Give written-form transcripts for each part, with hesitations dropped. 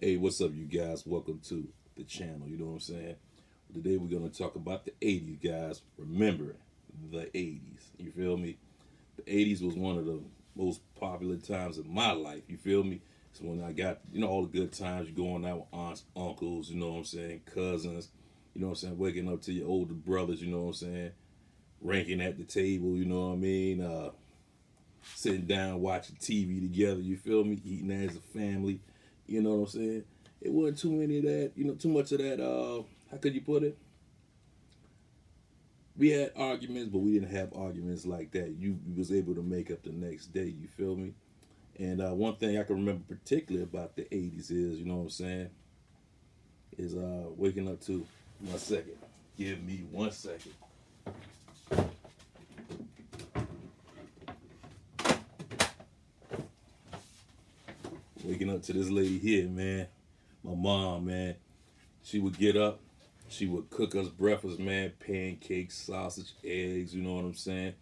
Hey, what's up, you guys? Welcome to the channel. You know what I'm saying? Today we're going to talk about the 80s, guys. Remember the 80s. You feel me? The 80s was one of the most popular times of my life. You feel me? It's when I got, all the good times. You're going out with aunts, uncles, you know what I'm saying? Cousins, you know what I'm saying? Waking up to your older brothers, you know what I'm saying? Ranking at the table, you know what I mean? Sitting down watching TV together, you feel me? Eating as a family, you know what I'm saying? It wasn't too many of that, too much of that, how could you put it? We had arguments, but we didn't have arguments like that. You was able to make up the next day, you feel me? And one thing I can remember particularly about the 80s is, you know what I'm saying, is waking up to, 1 second. Give me 1 second. Waking up to this lady here, man. My mom, man. She would get up. She would cook us breakfast, man. Pancakes, sausage, eggs, you know what I'm saying?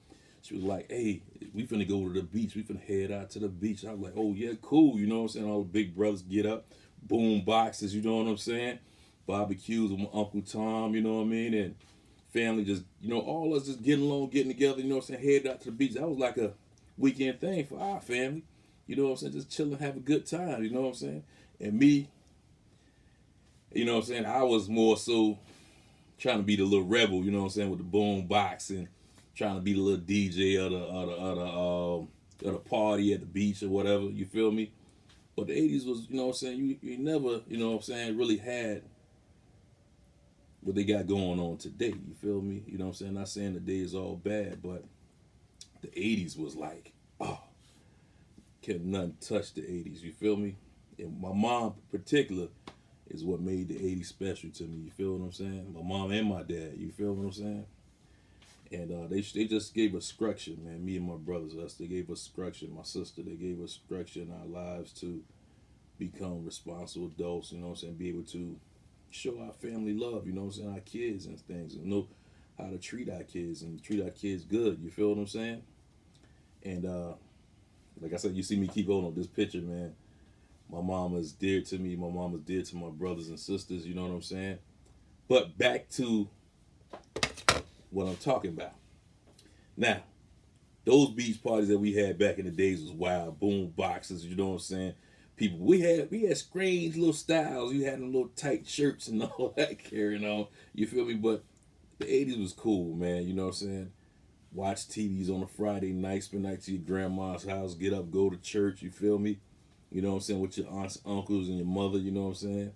She was like, hey, we finna go to the beach. We finna head out to the beach. I was like, oh, yeah, cool. You know what I'm saying? All the big brothers get up. Boom boxes, you know what I'm saying? Barbecues with my Uncle Tom, you know what I mean? And family just, all us just getting along, getting together, you know what I'm saying? Head out to the beach. That was like a weekend thing for our family. You know what I'm saying? Just chilling, have a good time, you know what I'm saying? And me, you know what I'm saying? I was more so trying to be the little rebel, you know what I'm saying, with the boom box and trying to be the little DJ of the party at the beach or whatever, you feel me? But the 80s was, you know what I'm saying, you never, you know what I'm saying, really had what they got going on today, you feel me? You know what I'm saying? Not saying the day is all bad, but the 80s was like, oh, can nothing touch the 80s, you feel me? And my mom in particular is what made the 80s special to me. You feel what I'm saying? My mom and my dad. You feel what I'm saying? And they just gave us structure, man. Me and my brothers, they gave us structure. My sister, they gave us structure in our lives to become responsible adults. You know what I'm saying? Be able to show our family love. You know what I'm saying? Our kids and things, and know how to treat our kids and treat our kids good. You feel what I'm saying? And like I said, you see me keep holding up this picture, man. My mom is dear to me. My mom is dear to my brothers and sisters. You know what I'm saying? But back to what I'm talking about. Now, those beach parties that we had back in the days was wild. Boom boxes. You know what I'm saying? People, we had strange little styles. You had them little tight shirts and all that carrying on. You feel me? But the 80s was cool, man. You know what I'm saying? Watch TVs on a Friday night, spend night to your grandma's house, get up, go to church. You feel me? You know what I'm saying, with your aunts, uncles, and your mother, you know what I'm saying?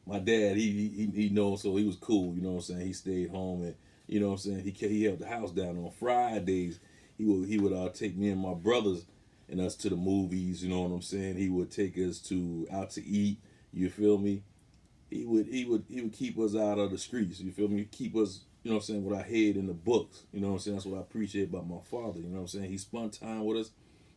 My dad, he knows, so he was cool, you know what I'm saying? He stayed home and, you know what I'm saying, he held the house down on Fridays. He would take me and my brothers and us to the movies, you know what I'm saying? He would take us out to eat, you feel me? He would keep us out of the streets, you feel me? Keep us, you know what I'm saying, with our head in the books. You know what I'm saying? That's what I appreciate about my father, you know what I'm saying? He spent time with us,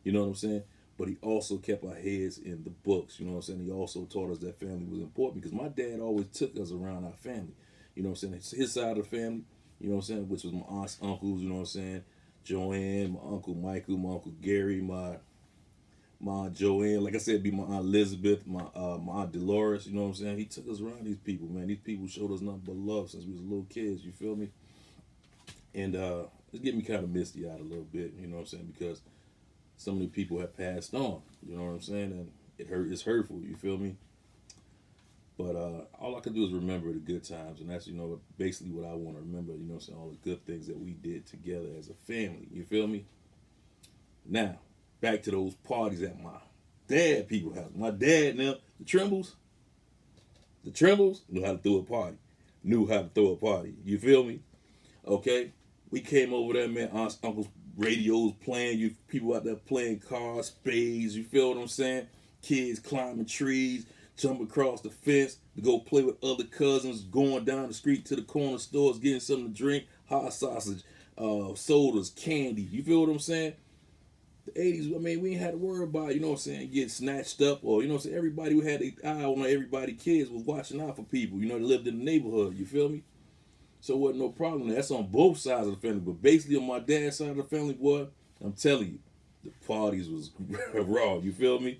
you know what I'm saying? But he also kept our heads in the books. You know what I'm saying? He also taught us that family was important because my dad always took us around our family. You know what I'm saying? His side of the family, you know what I'm saying, which was my aunts, uncles, you know what I'm saying? Joanne, my uncle Michael, my uncle Gary, my aunt Joanne, like I said, be my aunt Elizabeth, my aunt Dolores, you know what I'm saying? He took us around these people, man. These people showed us nothing but love since we was little kids, you feel me? And it's getting me kind of misty out a little bit, you know what I'm saying? Because so many people have passed on. You know what I'm saying? And it's hurtful. You feel me? But all I can do is remember the good times, and that's basically what I want to remember. You know, what I'm saying, all the good things that we did together as a family. You feel me? Now, back to those parties at my dad people house. My dad now, the Trimbles knew how to throw a party. Knew how to throw a party. You feel me? Okay, we came over there, man. Aunts, uncles, radios playing. You people out there playing cars, spades. You feel what I'm saying? Kids climbing trees, jumping across the fence to go play with other cousins. Going down the street to the corner stores, getting something to drink, hot sausage, sodas, candy. You feel what I'm saying? The 80s, I mean, we ain't had to worry about, you know what I'm saying, getting snatched up or, you know what I'm saying, everybody who had their eye on everybody, kids was watching out for people, you know, they lived in the neighborhood, you feel me? So it wasn't no problem. That's on both sides of the family. But basically on my dad's side of the family, boy, I'm telling you, the parties was raw. You feel me?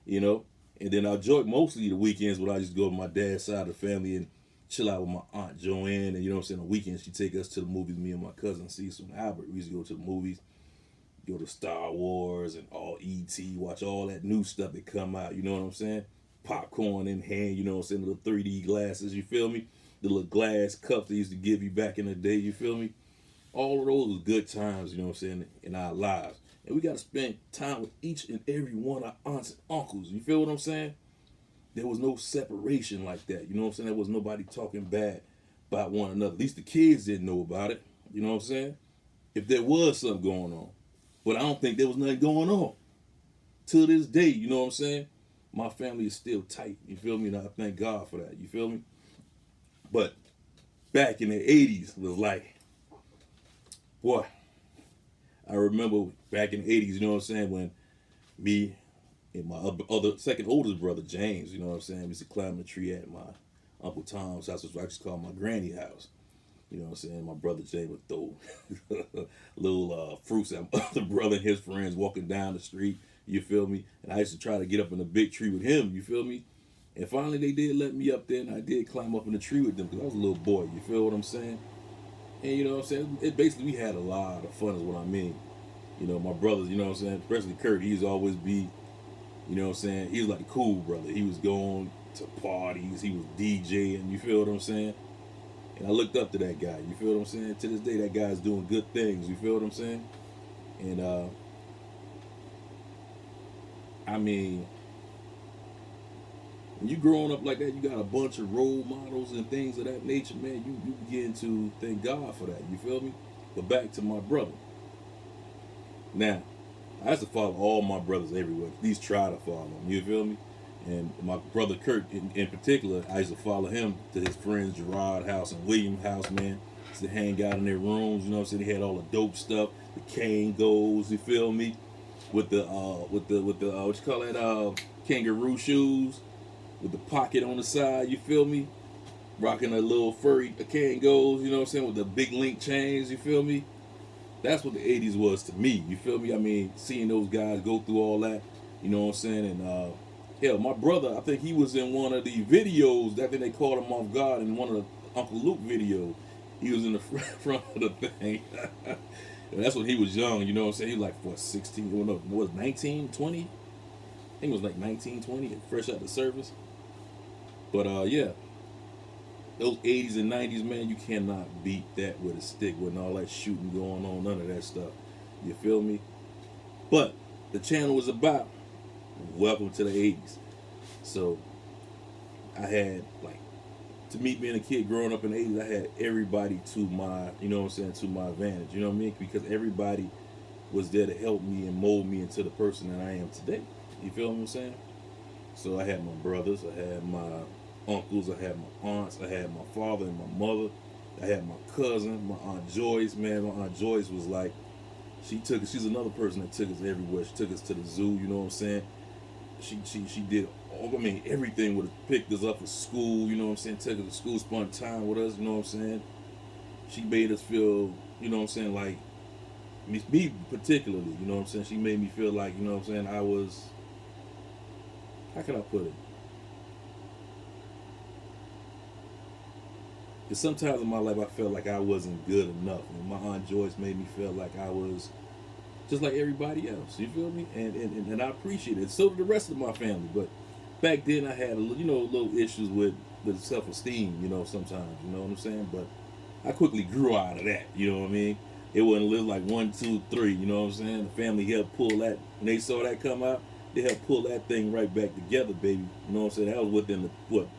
You know? And then I enjoy mostly the weekends when I just go to my dad's side of the family and chill out with my aunt Joanne. And you know what I'm saying, on the weekends she take us to the movies, me and my cousin Cecil and Albert. We used to go to the movies, go to Star Wars and all E.T., watch all that new stuff that come out, you know what I'm saying? Popcorn in hand, you know what I'm saying? The little 3D glasses, you feel me? The little glass cups they used to give you back in the day, you feel me? All of those was good times, you know what I'm saying, in our lives. And we got to spend time with each and every one of our aunts and uncles, you feel what I'm saying? There was no separation like that, you know what I'm saying? There was nobody talking bad about one another. At least the kids didn't know about it, you know what I'm saying? If there was something going on. But I don't think there was nothing going on. To this day, you know what I'm saying? My family is still tight, you feel me? And I thank God for that, you feel me? But back in the 80s was like, boy, I remember back in the 80s, you know what I'm saying, when me and my other second oldest brother, James, you know what I'm saying, we used to climb the tree at my Uncle Tom's house, which I just call my granny house. You know what I'm saying? My brother Jay would throw little fruits at my other brother and his friends walking down the street. You feel me? And I used to try to get up in the big tree with him. You feel me? And finally they did let me up there, and I did climb up in the tree with them because I was a little boy. You feel what I'm saying? And you know what I'm saying? It basically, we had a lot of fun is what I mean. You know, my brothers, you know what I'm saying? Especially Kurt, he used to always be, you know what I'm saying? He was like a cool brother. He was going to parties. He was DJing. You feel what I'm saying? And I looked up to that guy. You feel what I'm saying? To this day, that guy's doing good things. You feel what I'm saying? And I mean, when you growing up like that, you got a bunch of role models and things of that nature, man. You begin to thank God for that. You feel me? But back to my brother. Now, I used to follow all my brothers everywhere. At least try to follow them. You feel me? And my brother Kurt, in particular, I used to follow him to his friends Gerard house and William house, man. Used to hang out in their rooms, you know what I'm saying? They had all the dope stuff, the cane goes, you feel me? With the what you call that, kangaroo shoes with the pocket on the side, you feel me? Rocking a little furry cane goes, you know what I'm saying? With the big link chains, you feel me? That's what the 80s was to me, you feel me? I mean, seeing those guys go through all that, you know what I'm saying? And hell, my brother, I think he was in one of the videos. I think they caught him off guard in one of the Uncle Luke videos. He was in the front of the thing. And that's when he was young, you know what I'm saying? He was like, what, 16? Well, no, was 19, 20? I think it was like 19, 20, fresh out the service. But yeah, those 80s and 90s, man, you cannot beat that with a stick, with all that shooting going on, none of that stuff. You feel me? But the channel was about welcome to the 80s. So I had, like, to me being a kid growing up in the 80s, I had everybody to my, you know what I'm saying, to my advantage. You know what I mean? Because everybody was there to help me and mold me into the person that I am today. You feel what I'm saying? So I had my brothers, I had my uncles, I had my aunts, I had my father and my mother, I had my cousin, my Aunt Joyce. Man, my Aunt Joyce was like, she's another person that took us everywhere. She took us to the zoo, you know what I'm saying? She did all, I mean, everything. Would have picked us up for school, you know what I'm saying? Took us to school, spent time with us, you know what I'm saying? She made us feel, you know what I'm saying, like, me particularly, you know what I'm saying? She made me feel like, you know what I'm saying, I was, how can I put it? Because sometimes in my life I felt like I wasn't good enough. And my Aunt Joyce made me feel like I was just like everybody else. You feel me? And I appreciate it. So did the rest of my family. But back then I had little issues with self-esteem, you know, sometimes, you know what I'm saying? But I quickly grew out of that, you know what I mean? It wasn't live like 1, 2, 3, you know what I'm saying? The family helped pull that, when they saw that come out, they helped pull that thing right back together, baby. You know what I'm saying? That was within,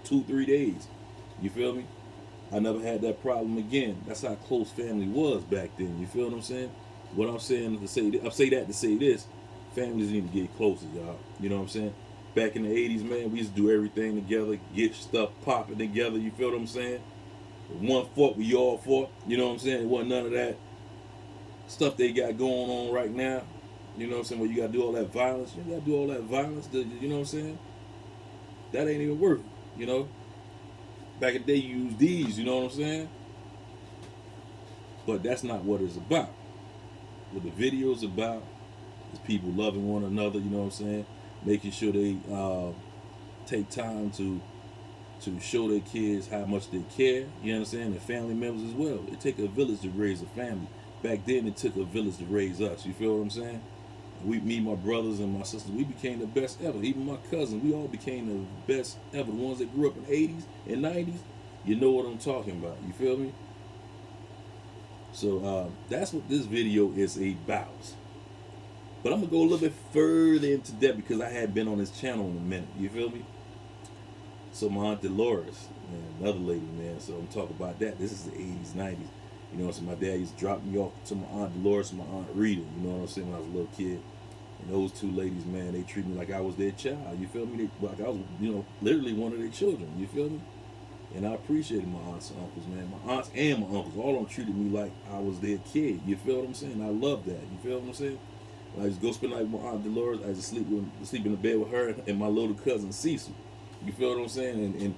2, 3 days. You feel me? I never had that problem again. That's how close family was back then. You feel what I'm saying? What I'm saying to say, I say that to say this, families need to get closer, y'all. You know what I'm saying? Back in the 80s, man, we used to do everything together, get stuff popping together. You feel what I'm saying? If one fought, we all fought. You know what I'm saying? It wasn't none of that stuff they got going on right now. You know what I'm saying? Where you got to do all that violence. You got to do all that violence. You know what I'm saying? That ain't even worth it, you know? Back in the day, you used these, you know what I'm saying? But that's not what it's about. What the video's about is people loving one another, you know what I'm saying? Making sure they take time to show their kids how much they care. You understand? And family members as well. It take a village to raise a family. Back then, it took a village to raise us. You feel what I'm saying? Me, my brothers and my sisters, we became the best ever. Even my cousins, we all became the best ever. The ones that grew up in the 80s and 90s, you know what I'm talking about. You feel me? So that's what this video is about. But I'm going to go a little bit further into that because I had been on this channel in a minute. You feel me? So my Aunt Dolores, man, another lady, man. So I'm talking about that. This is the 80s, 90s. You know, so my dad used to drop me off to my Aunt Dolores and my Aunt Rita. You know what I'm saying? When I was a little kid. And those two ladies, man, they treat me like I was their child. You feel me? Like I was, you know, literally one of their children. You feel me? And I appreciated my aunts and uncles, man. My aunts and my uncles, all of them treated me like I was their kid. You feel what I'm saying? I love that. You feel what I'm saying? When I used to go spend the night with my Aunt Dolores, I used to sleep in the bed with her and my little cousin Cecil. You feel what I'm saying? And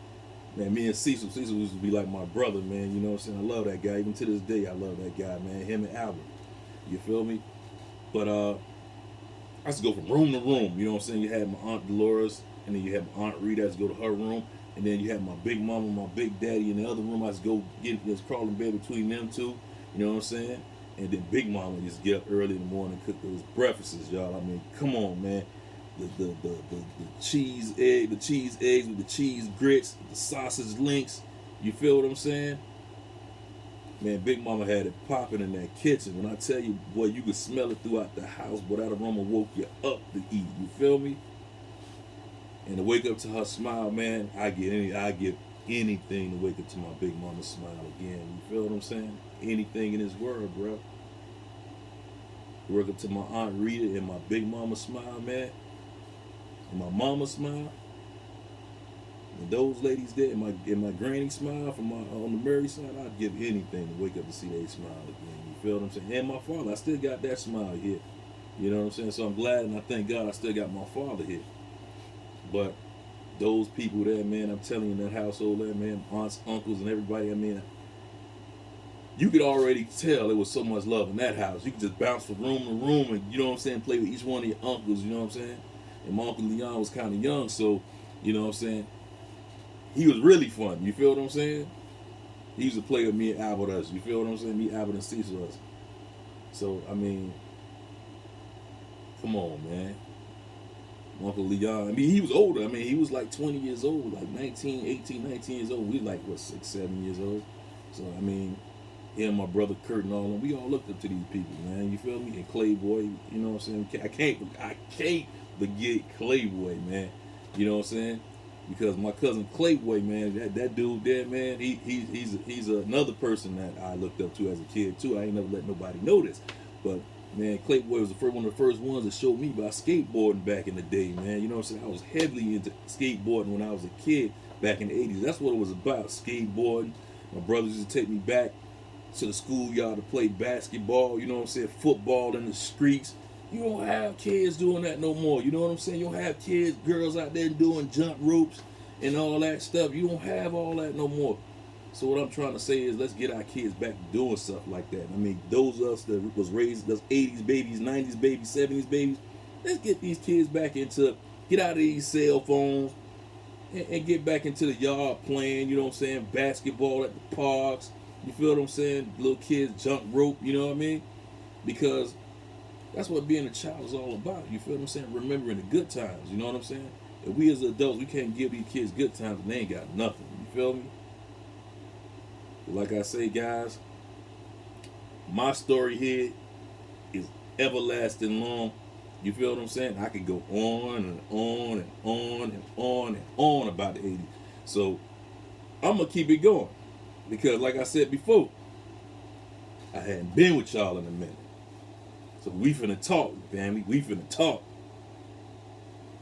man, me and Cecil used to be like my brother, man. You know what I'm saying? I love that guy. Even to this day, I love that guy, man. Him and Albert. You feel me? But I used to go from room to room. You know what I'm saying? You had my Aunt Dolores, and then you had my Aunt Rita. I used to go to her room. And then you had my big mama, my big daddy in the other room. I used to go just crawl in bed between them two. You know what I'm saying? And then Big Mama used to get up early in the morning and cook those breakfasts, y'all. I mean, come on, man. The cheese eggs with the cheese grits, the sausage links. You feel what I'm saying? Man, Big Mama had it popping in that kitchen. When I tell you, boy, you could smell it throughout the house, but that aroma woke you up to eat. You feel me? And to wake up to her smile, man, I give anything to wake up to my Big Mama's smile again. You feel what I'm saying? Anything in this world, bro. Wake up to my Aunt Rita and my Big Mama smile, man. And my mama smile. And those ladies there, and my granny smile from on the Murray side, I'd give anything to wake up to see they smile again. You feel what I'm saying? And my father, I still got that smile here. You know what I'm saying? So I'm glad and I thank God I still got my father here. But those people there, man, I'm telling you, in that household there, man, aunts, uncles, and everybody, I mean, you could already tell there was so much love in that house. You could just bounce from room to room and, you know what I'm saying, play with each one of your uncles, you know what I'm saying? And my Uncle Leon was kind of young, so, you know what I'm saying, he was really fun, you feel what I'm saying? He used to play with me and Albert us, you feel what I'm saying? Me, Albert, and Cecil us. So, I mean, come on, man. Uncle Leon, I mean, he was older. I mean, he was like 20 years old, like 19 years old. We like, what, 6, 7 years old? So, I mean, him and my brother Kurt and all of them, we all looked up to these people, man. You feel me? And Clayboy, you know what I'm saying? I can't forget Clayboy, man. You know what I'm saying? Because my cousin Clayboy, man, that dude there, man, he's another person that I looked up to as a kid, too. I ain't never let nobody know this. But man, Clayboy was one of the first ones that showed me about skateboarding back in the day, man. You know what I'm saying? I was heavily into skateboarding when I was a kid back in the 80s. That's what it was about, skateboarding. My brothers used to take me back to the schoolyard to play basketball, you know what I'm saying, football in the streets. You don't have kids doing that no more, you know what I'm saying? You don't have kids, girls out there doing jump ropes and all that stuff. You don't have all that no more. So what I'm trying to say is let's get our kids back to doing stuff like that. I mean, those of us that was raised, those 80s babies, 90s babies, 70s babies, let's get these kids back into, get out of these cell phones and get back into the yard playing, you know what I'm saying, basketball at the parks, you feel what I'm saying, little kids jump rope, you know what I mean, because that's what being a child is all about, you feel what I'm saying, remembering the good times, you know what I'm saying. If we as adults, we can't give these kids good times and they ain't got nothing, you feel me. Like I say, guys, my story here is everlasting long. You feel what I'm saying? I could go on and on and on and on and on about the 80s. So I'm going to keep it going. Because like I said before, I hadn't been with y'all in a minute. So we finna talk, family. We finna talk.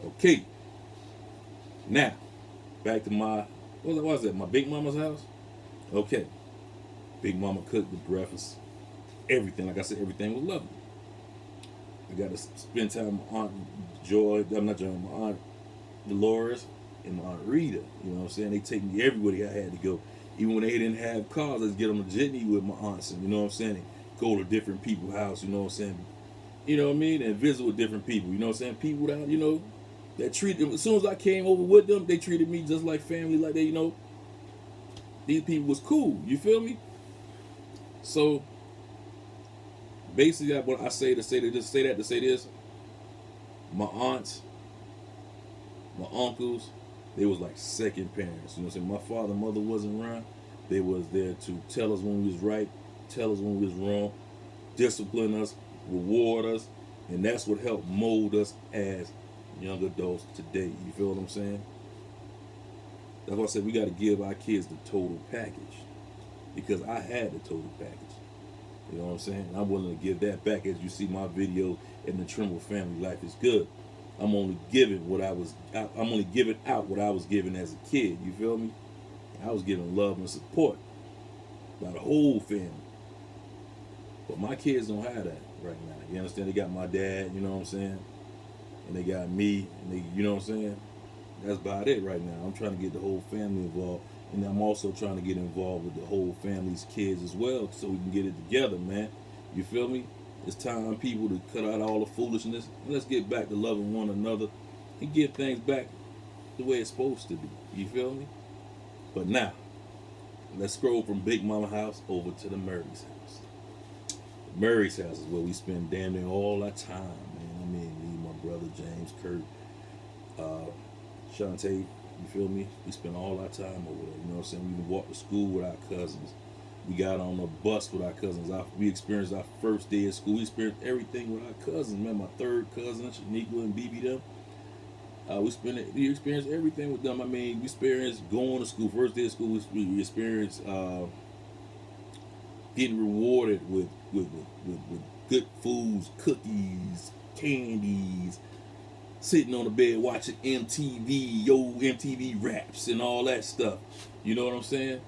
Okay. Now, back to my, what was that? My Big Mama's house? Okay. Big Mama cooked the breakfast. Everything. Like I said, everything was lovely. I got to spend time with my Aunt Joy, I'm not Joy, my Aunt Dolores and my Aunt Rita. You know what I'm saying? They take me everywhere I had to go. Even when they didn't have cars, let's get on the jitney with my aunts. And you know what I'm saying? And go to different people's house, you know what I'm saying? You know what I mean? And visit with different people. You know what I'm saying? People out, you know, that treated them. As soon as I came over with them, they treated me just like family, like they, these people was cool. You feel me? So basically, what I say to say to just say that to say this, my aunts, my uncles, they was like second parents. You know what I'm saying? My father and mother wasn't around. They was there to tell us when we was right, tell us when we was wrong, discipline us, reward us, and that's what helped mold us as young adults today. You feel what I'm saying? That's why I said we got to give our kids the total package, because I had the total package. You know what I'm saying? And I'm willing to give that back. As you see my video in the Trimble family, life is good. I'm only giving what I was. I'm only giving out what I was given as a kid. You feel me? I was given love and support by the whole family. But my kids don't have that right now. You understand? They got my dad. You know what I'm saying? And they got me. And they, you know what I'm saying? That's about it right now. I'm trying to get the whole family involved. And I'm also trying to get involved with the whole family's kids as well, so we can get it together, man. You feel me? It's time, people, to cut out all the foolishness, and let's get back to loving one another and get things back the way it's supposed to be. You feel me? But now, let's scroll from Big Mama house over to the Murray's house. The Murray's house is where we spend damn near all our time, man. I mean, me, my brother James, Kurt, Shantae, you feel me? We spent all our time over there. You know what I'm saying? We walked to school with our cousins. We got on a bus with our cousins. We experienced our first day of school. We experienced everything with our cousins, man. My third cousin, Shaniqua and BB them. We experienced everything with them. I mean, we experienced going to school. First day of school, we experienced getting rewarded with good foods, cookies, candies, sitting on the bed watching MTV raps and all that stuff. You know what I'm saying?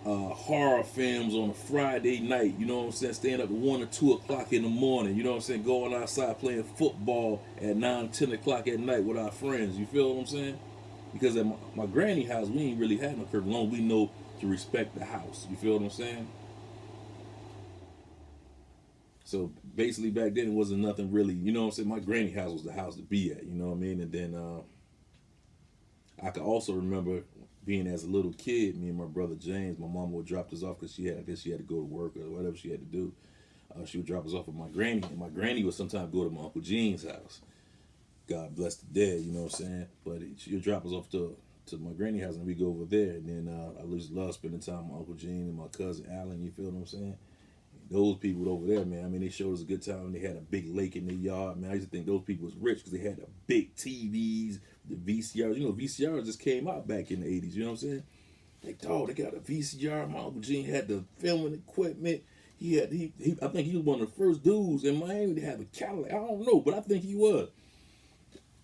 Horror films on a Friday night. You know what I'm saying? Staying up at 1 or 2 o'clock in the morning. You know what I'm saying? Going outside playing football at 9, 10 o'clock at night with our friends. You feel what I'm saying? Because at my granny house, we ain't really had no curfew. Long we know to respect the house. You feel what I'm saying? So basically back then it wasn't nothing really, you know what I'm saying? My granny house was the house to be at, you know what I mean? And then I could also remember being as a little kid, me and my brother James, my mom would drop us off because I guess she had to go to work or whatever she had to do. She would drop us off with my granny, and my granny would sometimes go to my Uncle Gene's house. God bless the dead, you know what I'm saying? But she would drop us off to my granny house, and we go over there. And then I just love spending time with my Uncle Gene and my cousin Alan, you feel what I'm saying? Those people over there, man, I mean, they showed us a good time. They had a big lake in their yard, man. I used to think those people was rich because they had the big TVs, the VCRs. You know, VCRs just came out back in the 80s, you know what I'm saying? Like, dog, they got a VCR. My Uncle Gene had the filming equipment. I think he was one of the first dudes in Miami to have a Cadillac. I don't know, but I think he was.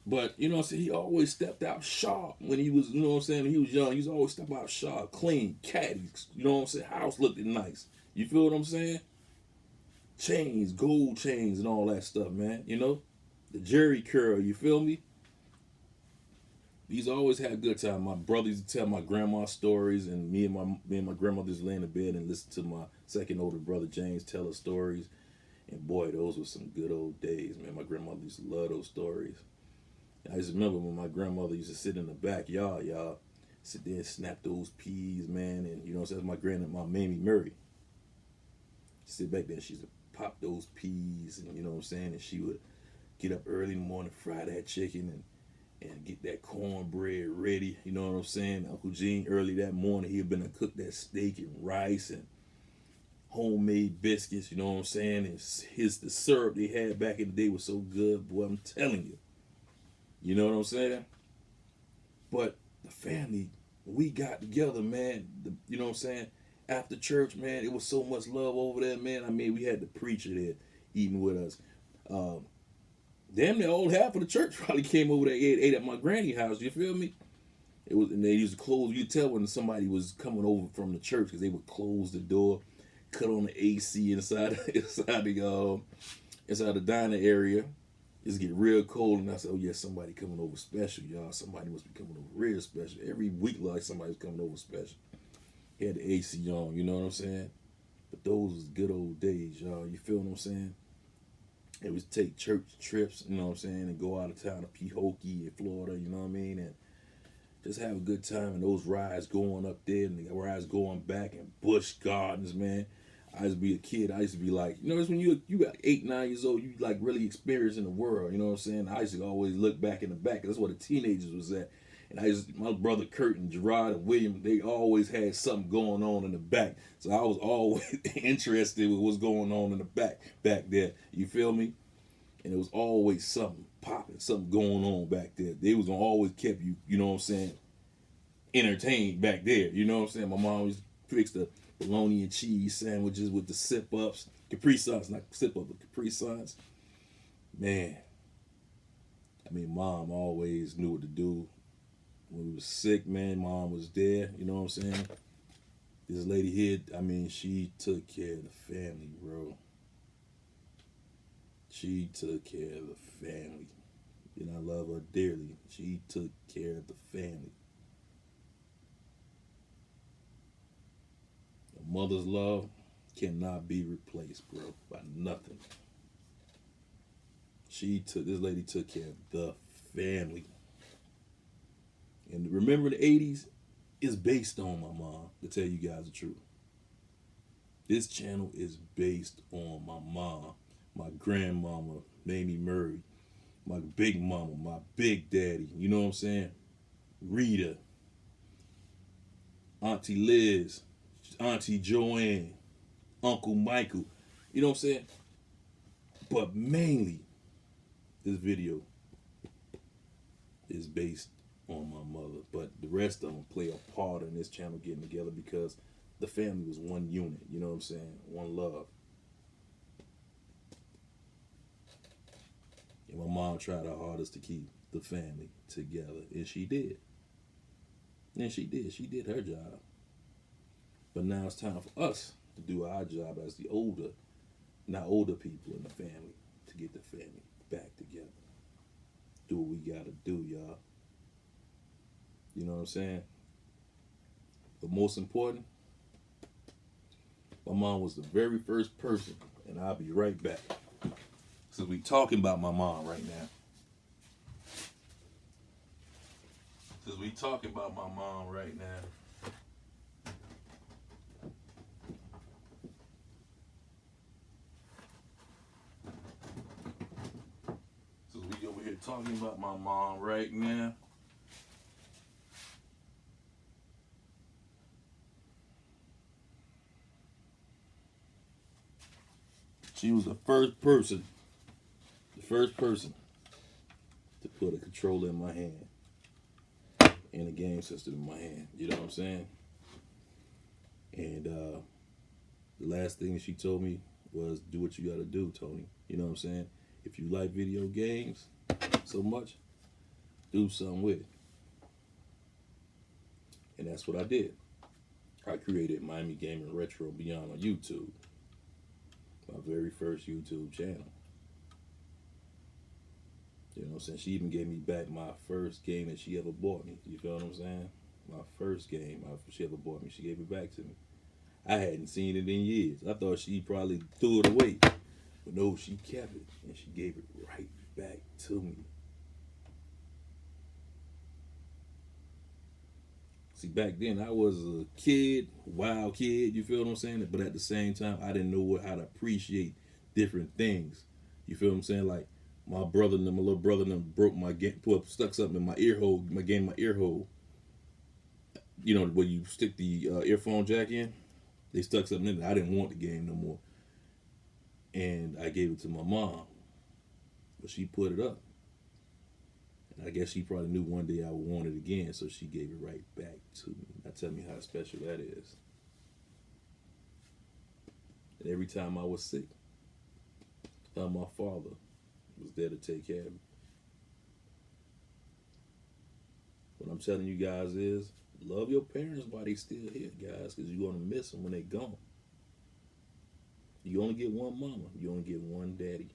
But, you know what I'm saying, he always stepped out sharp when he was, you know what I'm saying, when he was young. He was always stepped out sharp, clean, caddies, you know what I'm saying, house looked nice. You feel what I'm saying? Chains, gold chains and all that stuff, man, you know? The Jerry curl, you feel me? He's always had a good time. My brother used to tell my grandma stories, and me and my grandmother used to lay in the bed and listen to my second older brother James tell us stories. And boy, those were some good old days, man. My grandmother used to love those stories. I just remember when my grandmother used to sit in the backyard, y'all, sit there and snap those peas, man. And you know what I'm saying? My Mamie Murray. Sit back there, she used to pop those peas, and you know what I'm saying? And she would get up early in the morning, fry that chicken, and get that cornbread ready. You know what I'm saying? Uncle Gene, early that morning, he had been to cook that steak and rice and homemade biscuits. You know what I'm saying? And the syrup they had back in the day was so good, boy. I'm telling you. You know what I'm saying? But the family, we got together, man. You know what I'm saying? After church, man, it was so much love over there, man. I mean, we had the preacher there eating with us. Damn near all half of the church probably came over there, ate at my granny house. You feel me? It was, and they used to close. You tell when somebody was coming over from the church because they would close the door, cut on the AC inside the diner area. It's get real cold, and I said, "Oh yeah, somebody coming over special, y'all. Somebody must be coming over real special." Every week, like somebody's coming over special. He had the AC on, you know what I'm saying? But those was good old days, y'all. You feel what I'm saying? It was take church trips, you know what I'm saying, and go out of town to Pehokee in Florida, you know what I mean, and just have a good time. And those rides going up there and the rides going back and Busch Gardens, man. I used to be a kid. I used to be like, you know, it's when you got 8, 9 years old, you like really experiencing the world. You know what I'm saying? I used to always look back in the back. That's where the teenagers was at. And my brother Kurt and Gerard and William, they always had something going on in the back. So I was always interested with what's going on in the back there. You feel me? And it was always something popping, something going on back there. They was gonna always kept you, you know what I'm saying, entertained back there. You know what I'm saying? My mom always fixed the bologna and cheese sandwiches with the sip ups, Capri Suns, not sip up, but Capri Suns. Man, I mean, mom always knew what to do. When we was sick, man, mom was there. You know what I'm saying? This lady here, I mean, she took care of the family, bro. She took care of the family. And I love her dearly. She took care of the family. A mother's love cannot be replaced, bro, by nothing. This lady took care of the family. And remember the 80s is based on my mom, to tell you guys the truth. This channel is based on my mom, my grandmama, Mamie Murray, my big mama, my big daddy, you know what I'm saying? Rita, Auntie Liz, Auntie Joanne, Uncle Michael, you know what I'm saying? But mainly, this video is based on my mother. But the rest of them play a part in this channel getting together because the family was one unit, you know what I'm saying? One love. And my mom tried her hardest to keep the family together. And she did. And she did. She did her job. But now it's time for us to do our job as the older people in the family to get the family back together. Do what we gotta do, y'all. You know what I'm saying? But most important, my mom was the very first person, and I'll be right back. Since we talking about my mom right now. Since we over here talking about my mom right now. She was the first person to put a controller in my hand and a game system in my hand. You know what I'm saying? And the last thing she told me was, do what you gotta do, Tony. You know what I'm saying? If you like video games so much, do something with it. And that's what I did. I created Miami Gaming Retro Beyond on YouTube. My very first YouTube channel. You know what I'm saying? She even gave me back my first game that she ever bought me. You feel what I'm saying? My first game she ever bought me. She gave it back to me. I hadn't seen it in years. I thought she probably threw it away. But no, she kept it. And she gave it right back to me. See, back then I was a kid, wild kid, you feel what I'm saying? But at the same time, I didn't know how to appreciate different things. You feel what I'm saying? Like, my little brother and them broke my game, stuck something in my ear hole, my ear hole. You know, where you stick the earphone jack in? They stuck something in it. I didn't want the game no more. And I gave it to my mom. But she put it up. And I guess she probably knew one day I would want it again, so she gave it right back to me. Now tell me how special that is. And every time I was sick, my father was there to take care of me. What I'm telling you guys is, love your parents while they still here, guys, because you're going to miss them when they're gone. You only get one mama. You only get one daddy.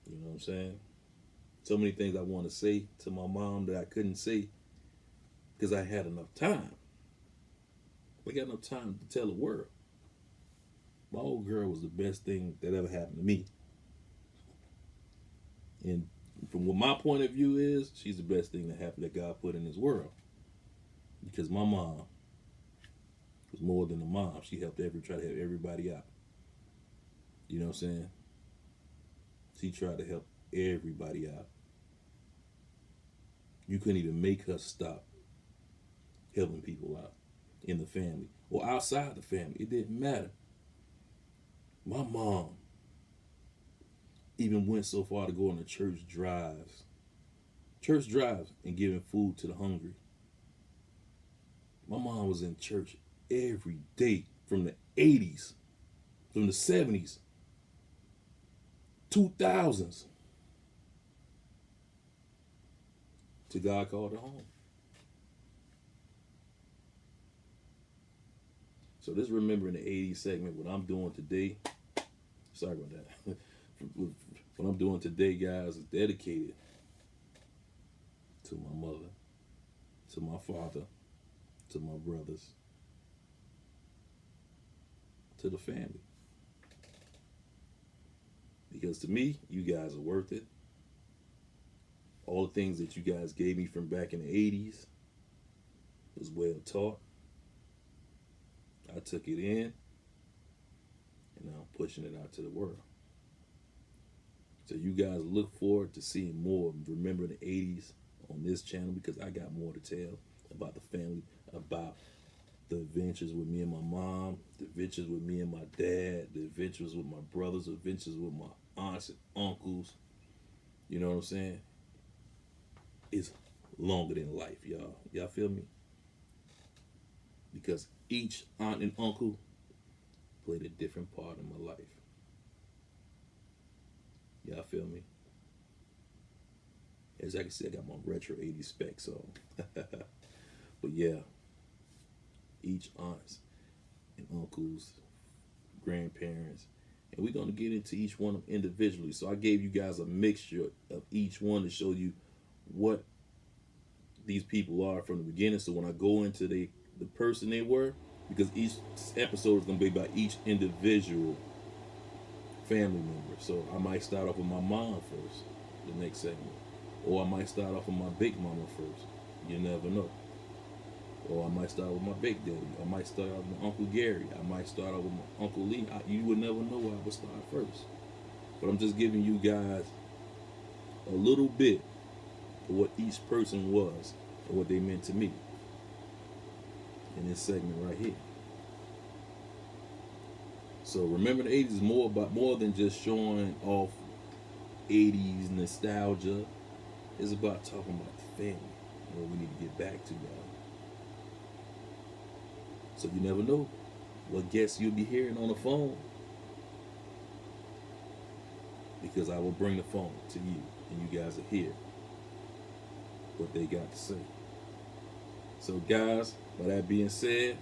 You know what I'm saying? So many things I want to say to my mom that I couldn't say because I had enough time. We got enough time to tell the world. My old girl was the best thing that ever happened to me. And from what my point of view is, she's the best thing that happened that God put in this world. Because my mom was more than a mom. She helped try to help everybody out. You know what I'm saying? She tried to help everybody out. You couldn't even make her stop helping people out in the family or outside the family. It didn't matter. My mom even went so far to go on the church drives and giving food to the hungry. My mom was in church every day from the 80s, from the 70s, 2000s, till God called her home. So this Remembering the 80s segment, what I'm doing today, sorry about that. What I'm doing today, guys, is dedicated to my mother, to my father, to my brothers, to the family. Because to me, you guys are worth it. All the things that you guys gave me from back in the 80s was well taught. I took it in, and now I'm pushing it out to the world. So you guys look forward to seeing more of Remember the 80s on this channel, because I got more to tell about the family, about the adventures with me and my mom, the adventures with me and my dad, the adventures with my brothers, the adventures with my aunts and uncles. You know what I'm saying? It's longer than life, y'all. Y'all feel me? Because each aunt and uncle played a different part in my life. Y'all feel me? As I can see, I got my retro 80s specs on. But yeah, each aunts and uncles, grandparents, and we're going to get into each one of them individually. So I gave you guys a mixture of each one to show you what these people are from the beginning. So when I go into the person they were, because each episode is going to be about each individual family member. So I might start off with my mom first, the next segment. Or I might start off with my big mama first. You never know. Or I might start with my big daddy. I might start off with my Uncle Gary. I might start off with my Uncle Lee. You would never know where I would start first. But I'm just giving you guys a little bit of what each person was and what they meant to me in this segment right here. So Remember the 80s is more than just showing off 80s nostalgia. It's about talking about the family and what we need to get back to, y'all. So you never know what guests you'll be hearing on the phone, because I will bring the phone to you and you guys will hear what they got to say. So guys, by that being said,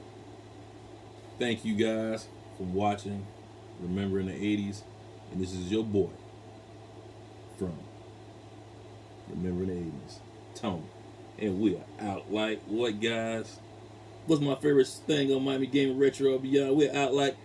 thank you guys for watching Remembering the 80s. And this is your boy from Remembering the 80s, Tony. And we are out like what, guys? What's my favorite thing on Miami Gaming Retro Beyond? We're out like